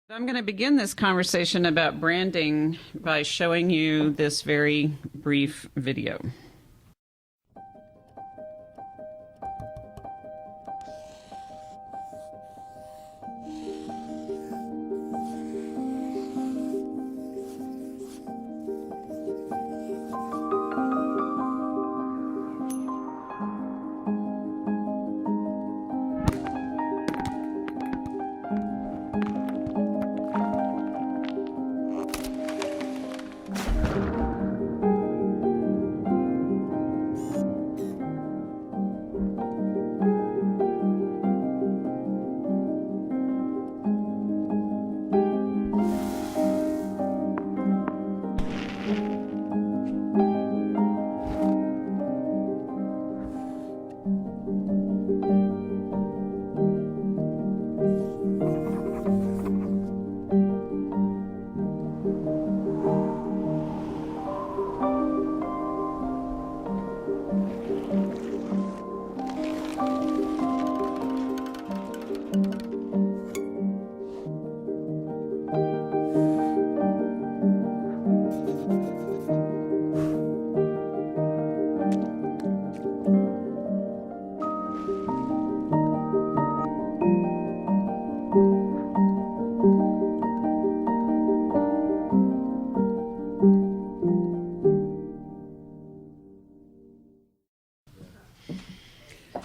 I'm going to begin this conversation about branding by showing you this very brief video.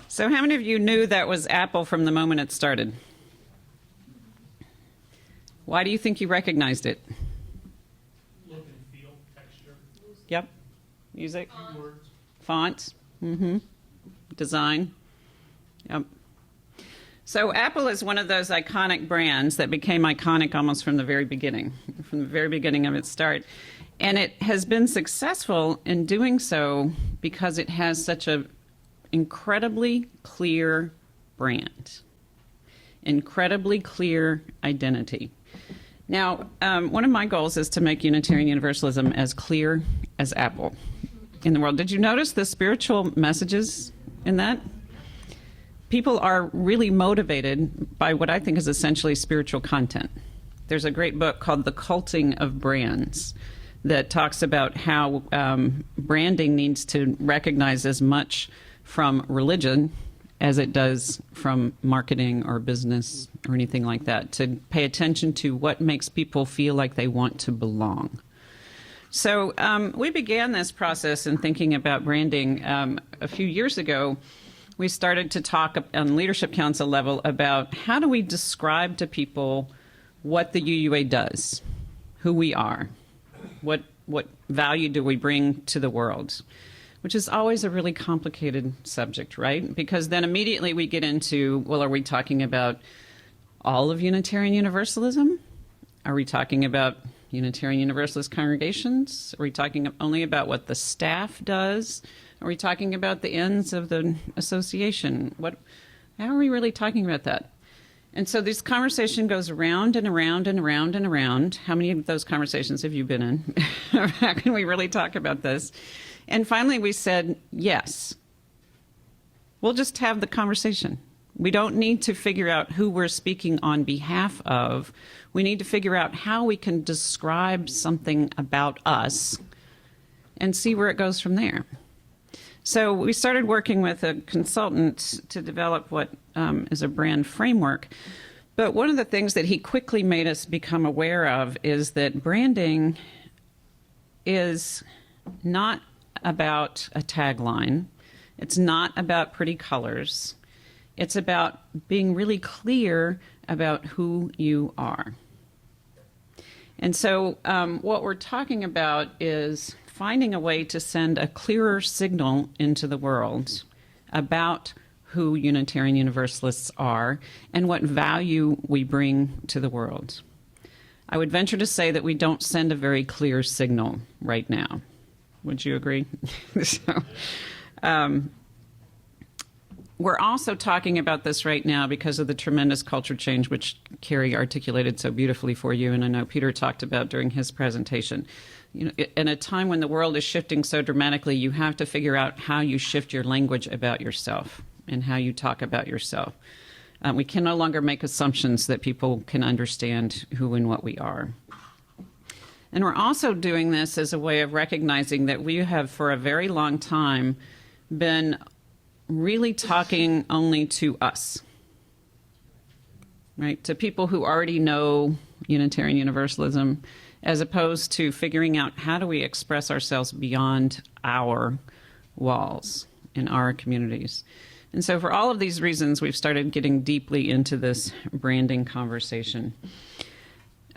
So how many of you knew that was Apple from the moment it started? Why do you think you recognized it? Look and feel, texture, Yep. Music, keywords. fonts, design. Yep. So Apple is one of those iconic brands that became iconic almost from the very beginning of its start. And it has been successful in doing so because it has such a incredibly clear brand, incredibly clear identity. Now, one of my goals is to make Unitarian Universalism as clear as Apple in the world. Did you notice the spiritual messages in that? People are really motivated by what I think is essentially spiritual content. There's a great book called The Culting of Brands that talks about how branding needs to recognize as much from religion as it does from marketing or business or anything like that, to pay attention to what makes people feel like they want to belong. So we began this process in thinking about branding a few years ago. We started to talk on Leadership Council level about how do we describe to people what the UUA does, who we are, what value do we bring to the world, which is always a really complicated subject, right? Because then immediately we get into, well, are we talking about all of Unitarian Universalism? Are we talking about Unitarian Universalist congregations? Are we talking only about what the staff does? Are we talking about the ends of the association? How are we really talking about that? And so this conversation goes around and around and around and around. How many of those conversations have you been in? How can we really talk about this? And finally we said, yes, we'll just have the conversation. We don't need to figure out who we're speaking on behalf of. We need to figure out how we can describe something about us and see where it goes from there. So we started working with a consultant to develop what is a brand framework. But one of the things that he quickly made us become aware of is that branding is not about a tagline. It's not about pretty colors. It's about being really clear about who you are. And so what we're talking about is finding a way to send a clearer signal into the world about who Unitarian Universalists are and what value we bring to the world. I would venture to say that we don't send a very clear signal right now. Would you agree? So, we're also talking about this right now because of the tremendous culture change, which Carrie articulated so beautifully for you, and I know Peter talked about during his presentation. You know, in a time when the world is shifting so dramatically, you have to figure out how you shift your language about yourself and how you talk about yourself. We can no longer make assumptions that people can understand who and what we are. And we're also doing this as a way of recognizing that we have, for a very long time, been really talking only to us, right? To people who already know Unitarian Universalism, as opposed to figuring out how do we express ourselves beyond our walls in our communities. And so for all of these reasons, we've started getting deeply into this branding conversation.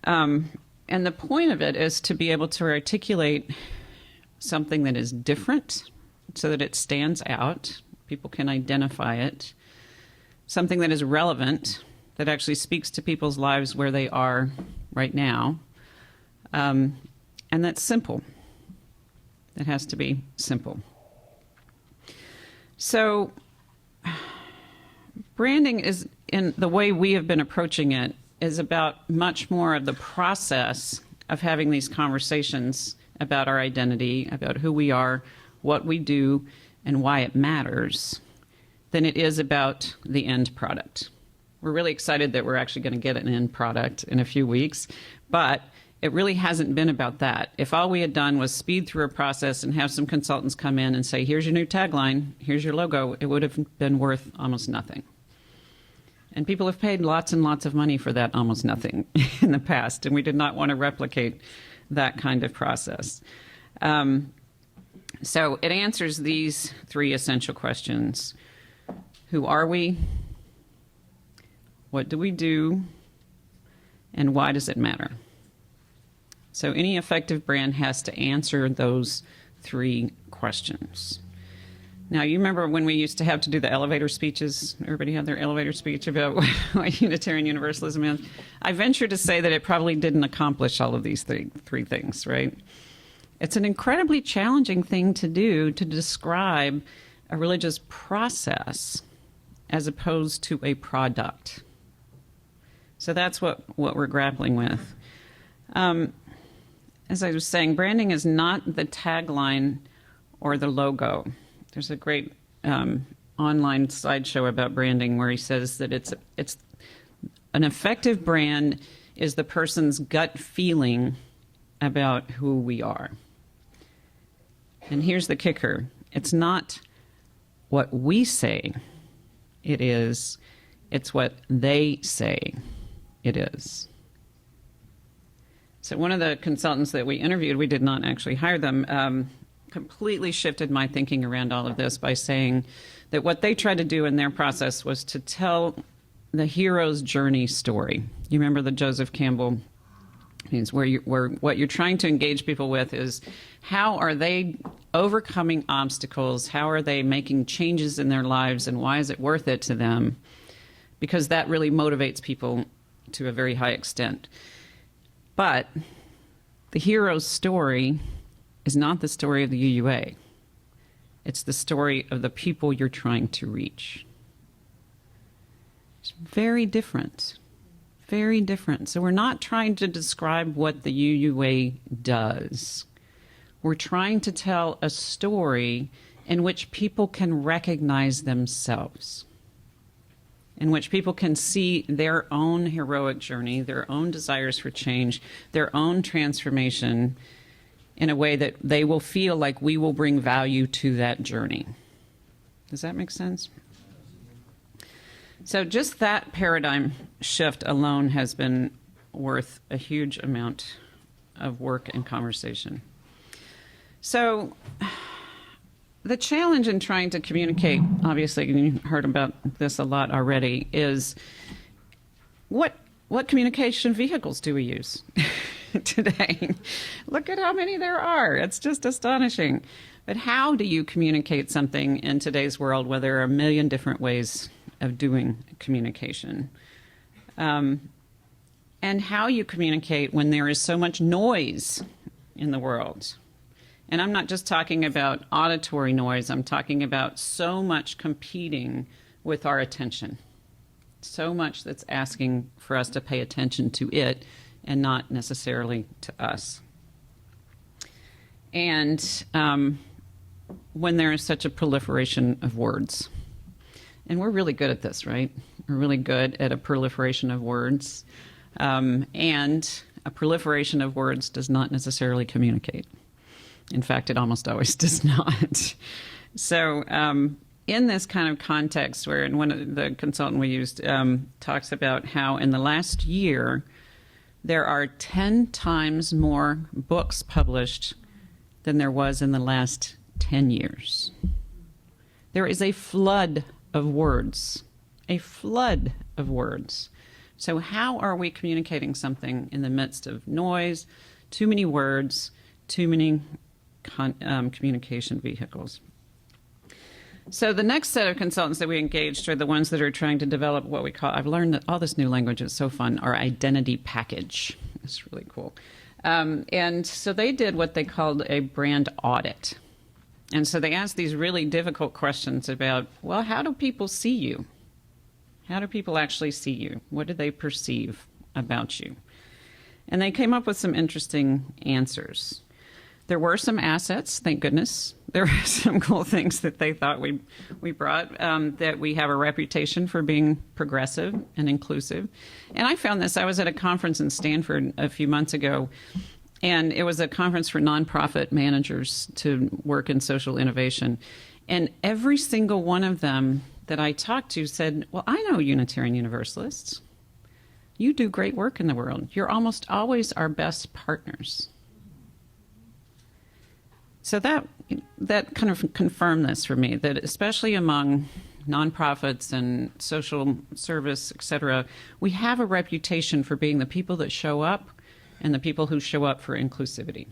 And the point of it is to be able to articulate something that is different so that it stands out, people can identify it, something that is relevant, that actually speaks to people's lives where they are right now, and that's simple. It has to be simple. So branding is, in the way we have been approaching it, is about much more of the process of having these conversations about our identity, about who we are, what we do, and why it matters, than it is about the end product. We're really excited that we're actually going to get an end product in a few weeks, but it really hasn't been about that. If all we had done was speed through a process and have some consultants come in and say, here's your new tagline, here's your logo, it would have been worth almost nothing. And people have paid lots and lots of money for that almost nothing in the past, and we did not want to replicate that kind of process. So it answers these three essential questions. Who are we? What do we do? And why does it matter? So any effective brand has to answer those three questions. Now, you remember when we used to have to do the elevator speeches? Everybody had their elevator speech about what Unitarian Universalism is. I venture to say that it probably didn't accomplish all of these three things, right? It's an incredibly challenging thing to do, to describe a religious process as opposed to a product. So that's what we're grappling with. As I was saying, branding is not the tagline or the logo. There's a great online slideshow about branding where he says that it's an effective brand is the person's gut feeling about who we are. And here's the kicker. It's not what we say it's what they say it is. So one of the consultants that we interviewed, we did not actually hire them, completely shifted my thinking around all of this by saying that what they tried to do in their process was to tell the hero's journey story. You remember the Joseph Campbell, where what you're trying to engage people with is how are they overcoming obstacles, how are they making changes in their lives, and why is it worth it to them? Because that really motivates people to a very high extent. But the hero's story is not the story of the UUA. It's the story of the people you're trying to reach. It's very different. Very different. So we're not trying to describe what the UUA does. We're trying to tell a story in which people can recognize themselves, in which people can see their own heroic journey, their own desires for change, their own transformation, in a way that they will feel like we will bring value to that journey. Does that make sense? So just that paradigm shift alone has been worth a huge amount of work and conversation. So the challenge in trying to communicate, obviously, and you've heard about this a lot already, is what communication vehicles do we use today? Look at how many there are. It's just astonishing. But how do you communicate something in today's world where there are a million different ways of doing communication? And how you communicate when there is so much noise in the world. And I'm not just talking about auditory noise. I'm talking about so much competing with our attention. So much that's asking for us to pay attention to it and not necessarily to us. And when there is such a proliferation of words. And we're really good at this, right? are really good at a proliferation of words, and a proliferation of words does not necessarily communicate. In fact, it almost always does not. So, in this kind of context, where and one of the consultant we used talks about how in the last year there are 10 times more books published than there was in the last 10 years. There is a flood of words, a flood of words. So how are we communicating something in the midst of noise, too many words, too many communication vehicles? So the next set of consultants that we engaged are the ones that are trying to develop what we call, I've learned that all this new language is so fun, our identity package. It's really cool. And so they did what they called a brand audit. And so they asked these really difficult questions about, well, how do people see you? How do people actually see you? What do they perceive about you? And they came up with some interesting answers. There were some assets, thank goodness. There were some cool things that they thought we brought, that we have a reputation for being progressive and inclusive. And I found this. I was at a conference in Stanford a few months ago, and it was a conference for nonprofit managers to work in social innovation. And every single one of them that I talked to said, well, I know Unitarian Universalists. You do great work in the world. You're almost always our best partners. So that kind of confirmed this for me, that especially among nonprofits and social service, et cetera, we have a reputation for being the people that show up and the people who show up for inclusivity.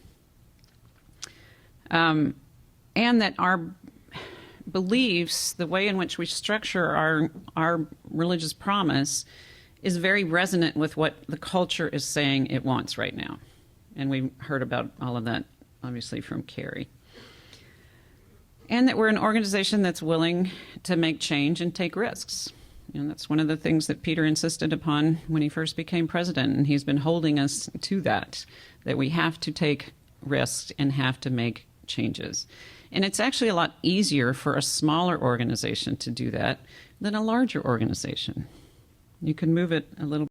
And that our beliefs, the way in which we structure our religious promise, is very resonant with what the culture is saying it wants right now. And we heard about all of that, obviously, from Carrie. And that we're an organization that's willing to make change and take risks. You know, that's one of the things that Peter insisted upon when he first became president, and he's been holding us to that we have to take risks and have to make changes. And it's actually a lot easier for a smaller organization to do that than a larger organization. You can move it a little